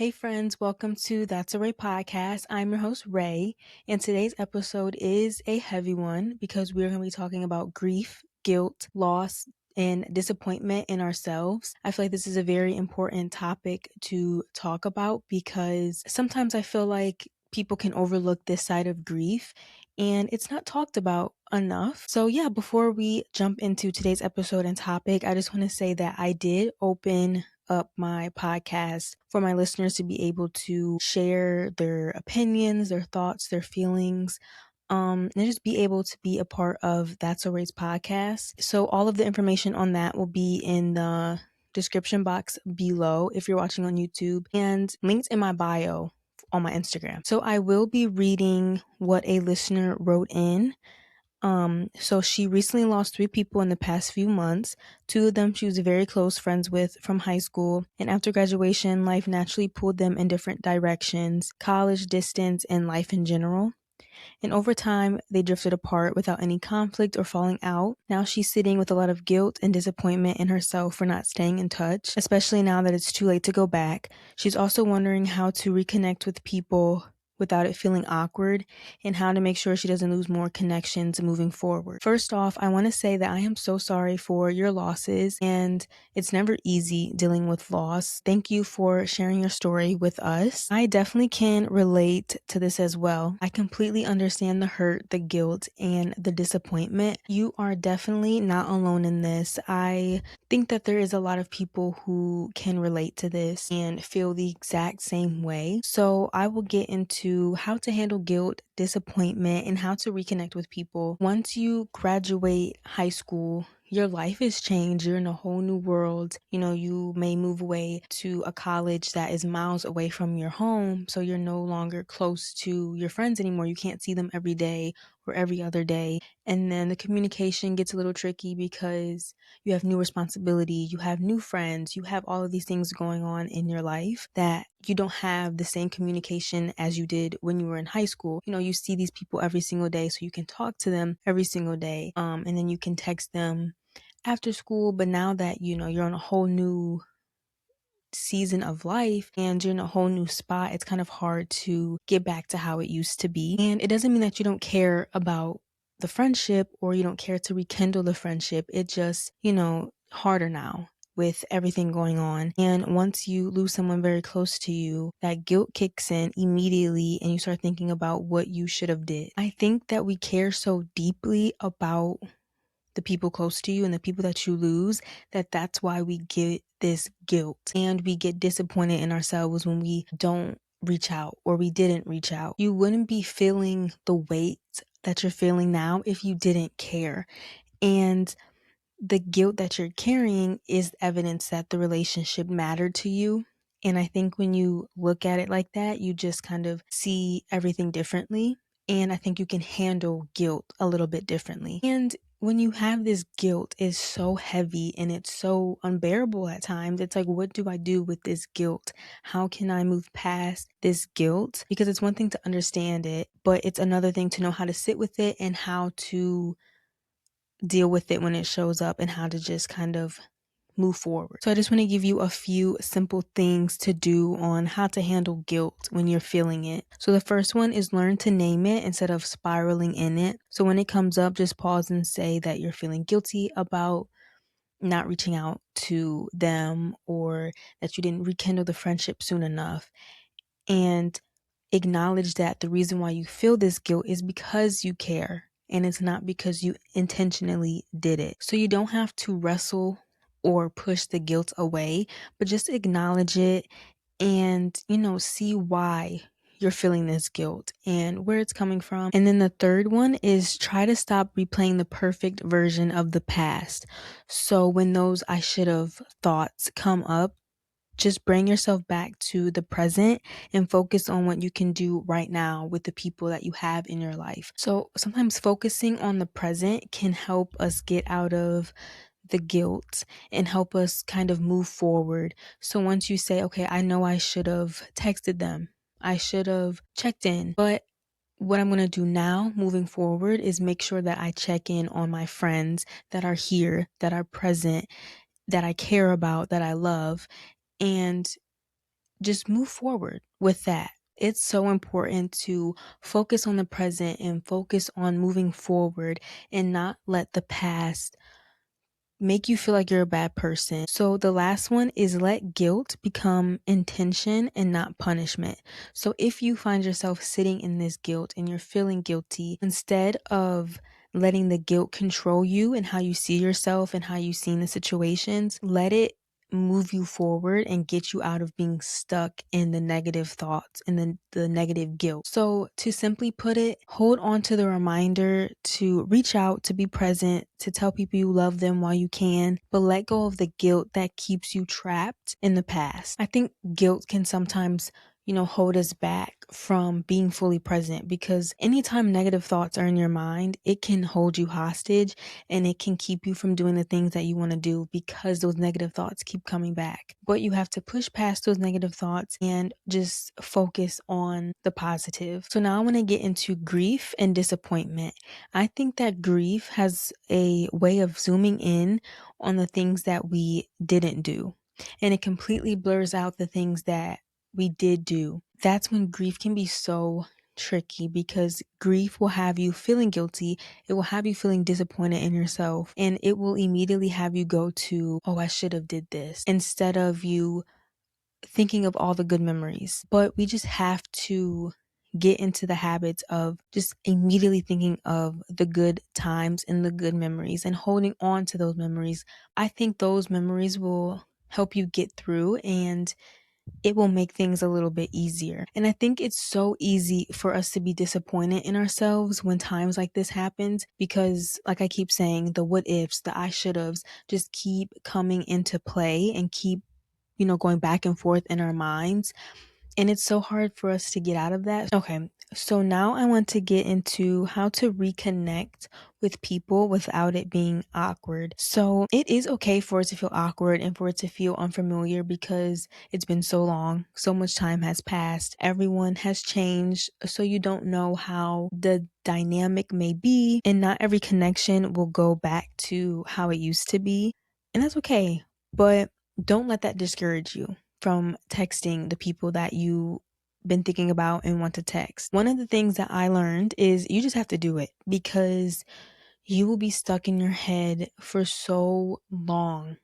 Hey friends, welcome to That's a Ray podcast. I'm your host Ray, and today's episode is a heavy one because we're going to be talking about grief, guilt, loss, and disappointment in ourselves. I feel like this is a very important topic to talk about because sometimes I feel like people can overlook this side of grief and it's not talked about enough. So yeah, before we jump into today's episode and topic, I just want to say that I did open up my podcast for my listeners to be able to share their opinions, their thoughts, their feelings, and just be able to be a part of That's a Race podcast. So all of the information on that will be in the description box below if you're watching on YouTube and links in my bio on my Instagram. So I will be reading what a listener wrote in. So she recently lost 3 people in the past few months. 2 of them she was very close friends with from high school. And after graduation, life naturally pulled them in different directions, college, distance, and life in general. And over time, they drifted apart without any conflict or falling out. Now she's sitting with a lot of guilt and disappointment in herself for not staying in touch, especially now that it's too late to go back. She's also wondering how to reconnect with people without it feeling awkward, and how to make sure she doesn't lose more connections moving forward. First off, I want to say that I am so sorry for your losses, and it's never easy dealing with loss. Thank you for sharing your story with us. I definitely can relate to this as well. I completely understand the hurt, the guilt, and the disappointment. You are definitely not alone in this. I think that there is a lot of people who can relate to this and feel the exact same way. So I will get into how to handle guilt, disappointment, and how to reconnect with people. Once you graduate high school, your life is changed. You're in a whole new world. You may move away to a college that is miles away from your home, so you're no longer close to your friends anymore. You can't see them every day or every other day. And then the communication gets a little tricky because you have new responsibility, you have new friends, you have all of these things going on in your life that you don't have the same communication as you did when you were in high school. You see these people every single day, so you can talk to them every single day. And then you can text them after school. But now that, you're on a whole new season of life and you're in a whole new spot, it's kind of hard to get back to how it used to be. And it doesn't mean that you don't care about the friendship or you don't care to rekindle the friendship. It just, harder now with everything going on. And once you lose someone very close to you, that guilt kicks in immediately and you start thinking about what you should have did. I think that we care so deeply about the people close to you and the people that you lose, that's why we get this guilt and we get disappointed in ourselves when we don't reach out or we didn't reach out. You wouldn't be feeling the weight that you're feeling now if you didn't care. And the guilt that you're carrying is evidence that the relationship mattered to you. And I think when you look at it like that, you just kind of see everything differently. And I think you can handle guilt a little bit differently. And when you have this guilt, it's so heavy and it's so unbearable at times. It's like, what do I do with this guilt? How can I move past this guilt? Because it's one thing to understand it, but it's another thing to know how to sit with it and how to deal with it when it shows up and how to just kind of move forward. So I just want to give you a few simple things to do on how to handle guilt when you're feeling it. So the first one is learn to name it instead of spiraling in it. So when it comes up, just pause and say that you're feeling guilty about not reaching out to them or that you didn't rekindle the friendship soon enough. And acknowledge that the reason why you feel this guilt is because you care and it's not because you intentionally did it. So you don't have to wrestle or push the guilt away, but just acknowledge it and, see why you're feeling this guilt and where it's coming from. And then the third one is try to stop replaying the perfect version of the past. So when those I should have thoughts come up, just bring yourself back to the present and focus on what you can do right now with the people that you have in your life. So sometimes focusing on the present can help us get out of the guilt and help us kind of move forward. So once you say, okay, I know I should have texted them, I should have checked in, but what I'm going to do now moving forward is make sure that I check in on my friends that are here, that are present, that I care about, that I love, and just move forward with that. It's so important to focus on the present and focus on moving forward and not let the past make you feel like you're a bad person. So the last one is let guilt become intention and not punishment. So if you find yourself sitting in this guilt and you're feeling guilty, instead of letting the guilt control you and how you see yourself and how you see the situations, let it move you forward and get you out of being stuck in the negative thoughts and the negative guilt. So to simply put it, hold on to the reminder to reach out, to be present, to tell people you love them while you can, but let go of the guilt that keeps you trapped in the past. I think guilt can sometimes hold us back from being fully present, because anytime negative thoughts are in your mind, it can hold you hostage and it can keep you from doing the things that you want to do because those negative thoughts keep coming back. But you have to push past those negative thoughts and just focus on the positive. So now I want to get into grief and disappointment. I think that grief has a way of zooming in on the things that we didn't do, and it completely blurs out the things that we did do. That's when grief can be so tricky, because grief will have you feeling guilty. It will have you feeling disappointed in yourself, and it will immediately have you go to, oh, I should have did this, instead of you thinking of all the good memories. But we just have to get into the habits of just immediately thinking of the good times and the good memories and holding on to those memories. I think those memories will help you get through, and it will make things a little bit easier. And I think it's so easy for us to be disappointed in ourselves when times like this happens, because like I keep saying, the what ifs, the I should haves just keep coming into play and keep going back and forth in our minds. And it's so hard for us to get out of that. Okay, so now I want to get into how to reconnect with people without it being awkward. So it is okay for it to feel awkward and for it to feel unfamiliar, because it's been so long, so much time has passed, everyone has changed, so you don't know how the dynamic may be, and not every connection will go back to how it used to be. And that's okay, but don't let that discourage you from texting the people that you been thinking about and want to text. One of the things that I learned is you just have to do it, because you will be stuck in your head for so long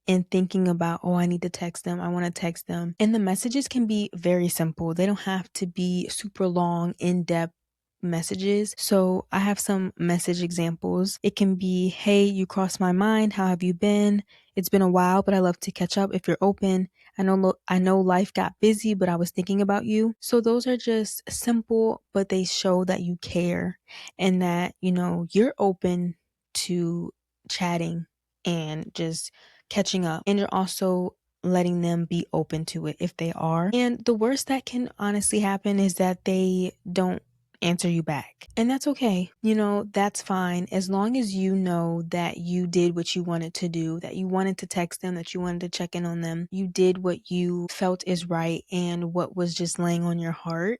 and thinking about, oh, I need to text them, I want to text them. And the messages can be very simple. They don't have to be super long, in-depth messages. So I have some message examples. It can be, hey, you crossed my mind. How have you been? It's been a while, but I love to catch up if you're open. I know life got busy, but I was thinking about you. So those are just simple, but they show that you care and that, you're open to chatting and just catching up. And you're also letting them be open to it if they are. And the worst that can honestly happen is that they don't answer you back. And that's okay. That's fine. As long as you know that you did what you wanted to do, that you wanted to text them, that you wanted to check in on them, you did what you felt is right and what was just laying on your heart.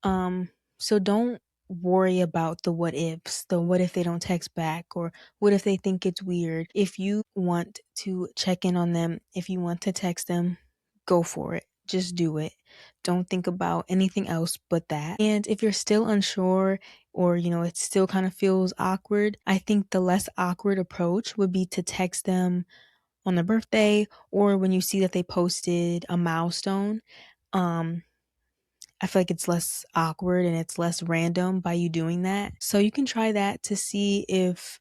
So don't worry about the what ifs, the what if they don't text back, or what if they think it's weird. If you want to check in on them, if you want to text them, go for it. Just do it. Don't think about anything else but that. And if you're still unsure, or it still kind of feels awkward, I think the less awkward approach would be to text them on their birthday, or when you see that they posted a milestone. I feel like it's less awkward and it's less random by you doing that. So you can try that to see if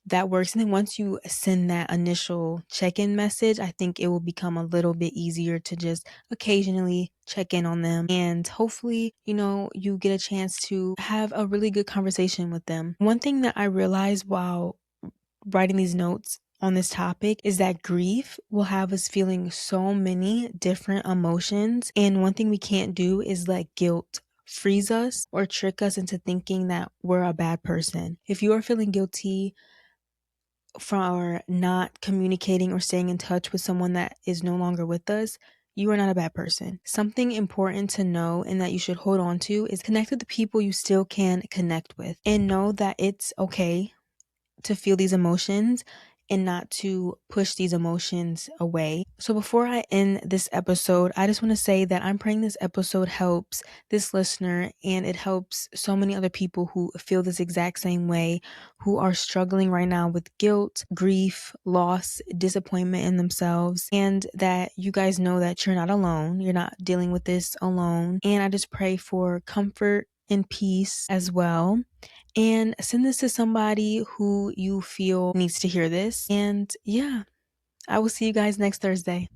that works. And then once you send that initial check-in message, I think it will become a little bit easier to just occasionally check in on them. And hopefully, you get a chance to have a really good conversation with them. One thing that I realized while writing these notes on this topic is that grief will have us feeling so many different emotions. And one thing we can't do is let guilt freeze us or trick us into thinking that we're a bad person. If you are feeling guilty for not communicating or staying in touch with someone that is no longer with us, you are not a bad person. Something important to know and that you should hold on to is connect with the people you still can connect with, and know that it's okay to feel these emotions, and not to push these emotions away. So before I end this episode, I just want to say that I'm praying this episode helps this listener, and it helps so many other people who feel this exact same way, who are struggling right now with guilt, grief, loss, disappointment in themselves, and that you guys know that you're not alone. You're not dealing with this alone. And I just pray for comfort and peace as well. And send this to somebody who you feel needs to hear this. And yeah, I will see you guys next Thursday.